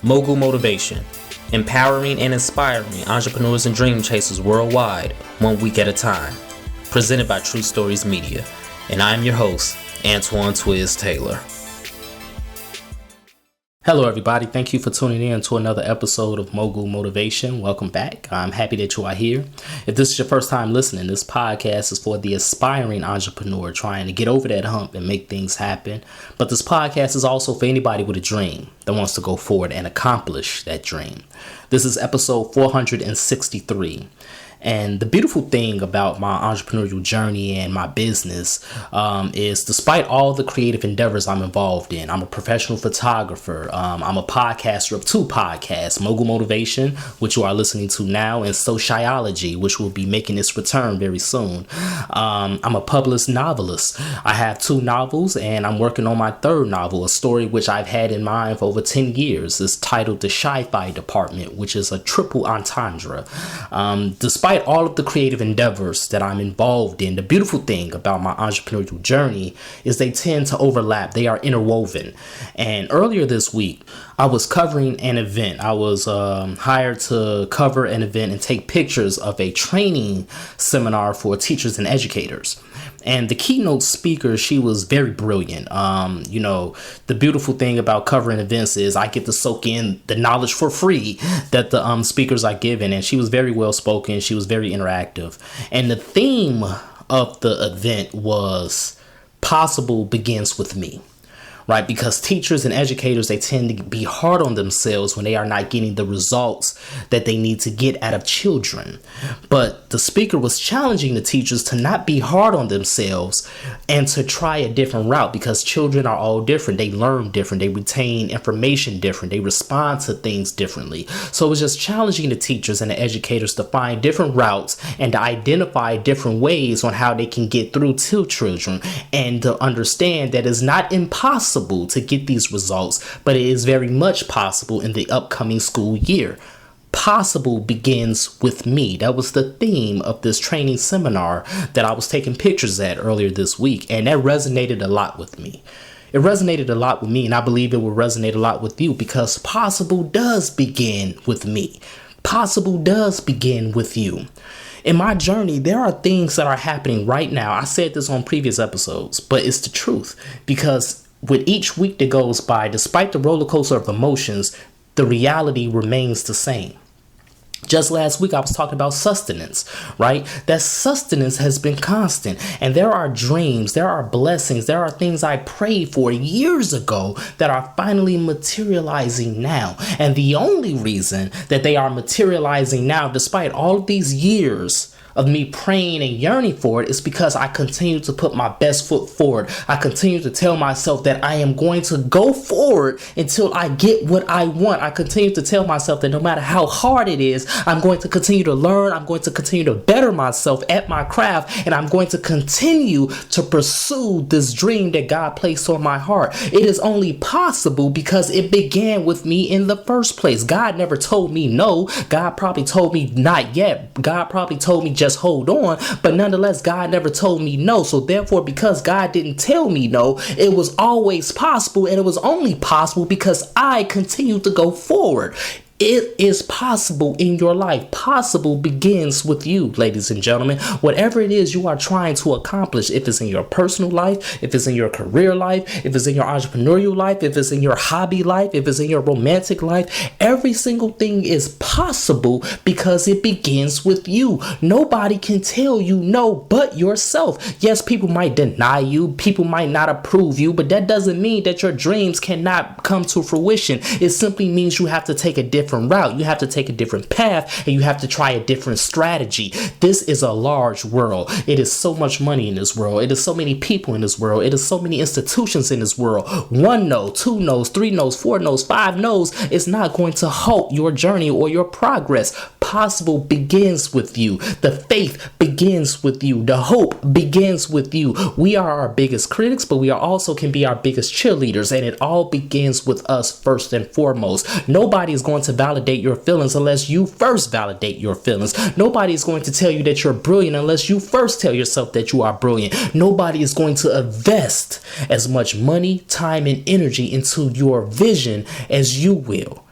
Mogul Motivation, empowering and inspiring entrepreneurs and dream chasers worldwide, 1 week at a time. Presented by True Stories Media. And I am your host, Antoine Twiz Taylor. Hello everybody, thank you for tuning in to another episode of Mogul Motivation. Welcome back. I'm happy that you are here. If this is your first time listening, this podcast is for the aspiring entrepreneur trying to get over that hump and make things happen. But this podcast is also for anybody with a dream that wants to go forward and accomplish that dream. This is episode 463. And the beautiful thing about my entrepreneurial journey and my business is despite all the creative endeavors I'm involved in, I'm a professional photographer. I'm a podcaster of 2 podcasts, Mogul Motivation, which you are listening to now, and Sociology, which will be making its return very soon. I'm a published novelist. I have 2 novels and I'm working on my 3rd novel, a story which I've had in mind for over 10 years. It's titled The Sci-Fi Department, which is a triple entendre. Despite all of the creative endeavors that I'm involved in, the beautiful thing about my entrepreneurial journey is they tend to overlap. They are interwoven. And earlier this week, I was covering an event. I was hired to cover an event and take pictures of a training seminar for teachers and educators. And the keynote speaker, she was very brilliant. The beautiful thing about covering events is I get to soak in the knowledge for free that the speakers are given. And she was very well spoken. She was very interactive. And the theme of the event was possible begins with me. Right? Because teachers and educators, they tend to be hard on themselves when they are not getting the results that they need to get out of children. But the speaker was challenging the teachers to not be hard on themselves and to try a different route, because children are all different. They learn different. They retain information different. They respond to things differently. So it was just challenging the teachers and the educators to find different routes and to identify different ways on how they can get through to children, and to understand that it's not impossible to get these results, but it is very much possible in the upcoming school year. Possible begins with me. That was the theme of this training seminar that I was taking pictures at earlier this week, and that resonated a lot with me. It resonated a lot with me, and I believe it will resonate a lot with you, because possible does begin with me. Possible does begin with you. In my journey, there are things that are happening right now. I said this on previous episodes, but it's the truth, because with each week that goes by, despite the roller coaster of emotions, the reality remains the same. Just last week, I was talking about sustenance, right? That sustenance has been constant. And there are dreams, there are blessings, there are things I prayed for years ago that are finally materializing now. And the only reason that they are materializing now, despite all of these years of me praying and yearning for it, is because I continue to put my best foot forward. I continue to tell myself that I am going to go forward until I get what I want. I continue to tell myself that no matter how hard it is, I'm going to continue to learn. I'm going to continue to better myself at my craft, and I'm going to continue to pursue this dream that God placed on my heart. It is only possible because it began with me in the first place. God never told me no. God probably told me not yet. God probably told me just hold on, but nonetheless, God never told me no. So therefore, because God didn't tell me no, it was always possible, and it was only possible because I continued to go forward. It is possible in your life. Possible begins with you, ladies and gentlemen. Whatever it is you are trying to accomplish, if it's in your personal life, if it's in your career life, if it's in your entrepreneurial life, if it's in your hobby life, if it's in your romantic life, every single thing is possible because it begins with you. Nobody can tell you no but yourself. Yes, people might deny you, people might not approve you, but that doesn't mean that your dreams cannot come to fruition. It simply means you have to take a different route. You have to take a different path, and you have to try a different strategy. This is a large world. It is so much money in this world. It is so many people in this world. It is so many institutions in this world. 1 no, 2 no's, 3 no's, 4 no's, 5 no's is not going to halt your journey or your progress. Possible begins with you. The faith begins with you. The hope begins with you. We are our biggest critics, but we are also can be our biggest cheerleaders, and it all begins with us first and foremost. Nobody is going to validate your feelings unless you first validate your feelings. Nobody is going to tell you that you're brilliant unless you first tell yourself that you are brilliant. Nobody is going to invest as much money, time, and energy into your vision as you will.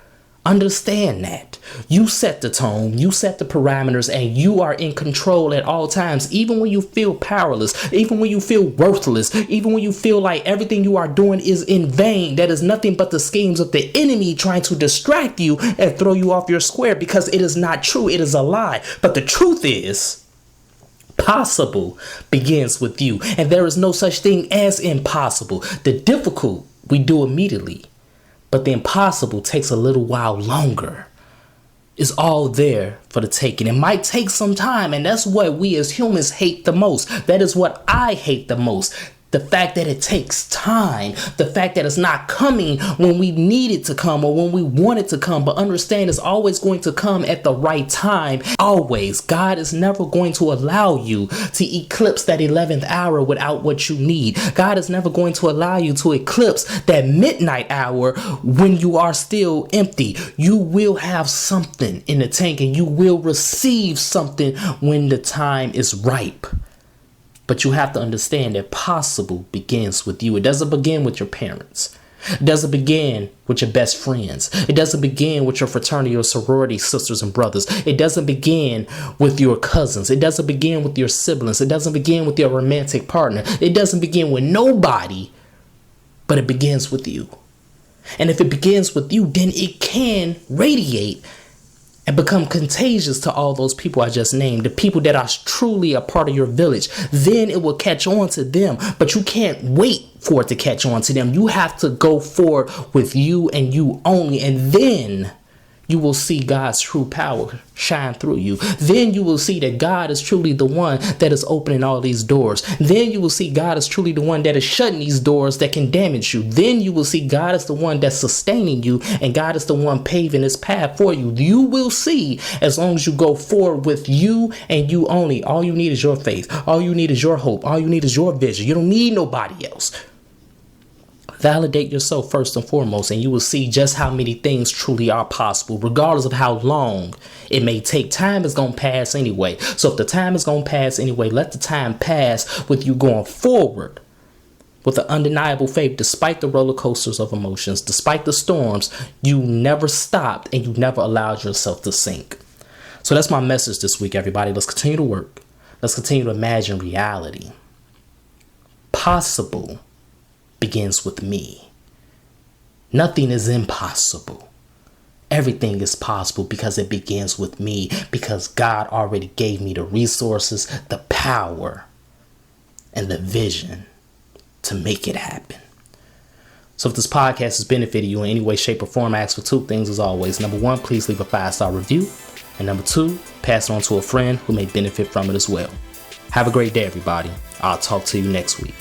Understand that. You set the tone, you set the parameters, and you are in control at all times, even when you feel powerless, even when you feel worthless, even when you feel like everything you are doing is in vain. That is nothing but the schemes of the enemy trying to distract you and throw you off your square, because it is not true. It is a lie. But the truth is, possible begins with you, and there is no such thing as impossible. The difficult we do immediately, but the impossible takes a little while longer. It's all there for the taking. It might take some time, and that's what we as humans hate the most. That is what I hate the most. The fact that it takes time, the fact that it's not coming when we need it to come or when we want it to come, but understand it's always going to come at the right time. Always. God is never going to allow you to eclipse that 11th hour without what you need. God is never going to allow you to eclipse that midnight hour when you are still empty. You will have something in the tank, and you will receive something when the time is ripe. But you have to understand that possible begins with you. It doesn't begin with your parents. It doesn't begin with your best friends. It doesn't begin with your fraternity or sorority sisters and brothers. It doesn't begin with your cousins. It doesn't begin with your siblings. It doesn't begin with your romantic partner. It doesn't begin with nobody, but it begins with you. And if it begins with you, then it can radiate and become contagious to all those people I just named, the people that are truly a part of your village. Then it will catch on to them, but you can't wait for it to catch on to them. You have to go forward with you and you only, and then you will see God's true power shine through you. Then you will see that God is truly the one that is opening all these doors. Then you will see God is truly the one that is shutting these doors that can damage you. Then you will see God is the one that's sustaining you, and God is the one paving this path for you. You will see, as long as you go forward with you and you only. All you need is your faith. All you need is your hope. All you need is your vision. You don't need nobody else. Validate yourself first and foremost, and you will see just how many things truly are possible, regardless of how long it may take. Time is going to pass anyway. So if the time is going to pass anyway, let the time pass with you going forward with an undeniable faith, despite the roller coasters of emotions, despite the storms. You never stopped and you never allowed yourself to sink. So that's my message this week, everybody. Let's continue to work. Let's continue to imagine reality. Possible begins with me. Nothing is impossible. Everything is possible because it begins with me, because God already gave me the resources, the power, and the vision to make it happen. So if this podcast has benefited you in any way, shape, or form, I ask for two things as always. Number one, please leave a 5-star review. And number two, pass it on to a friend who may benefit from it as well. Have a great day, everybody. I'll talk to you next week.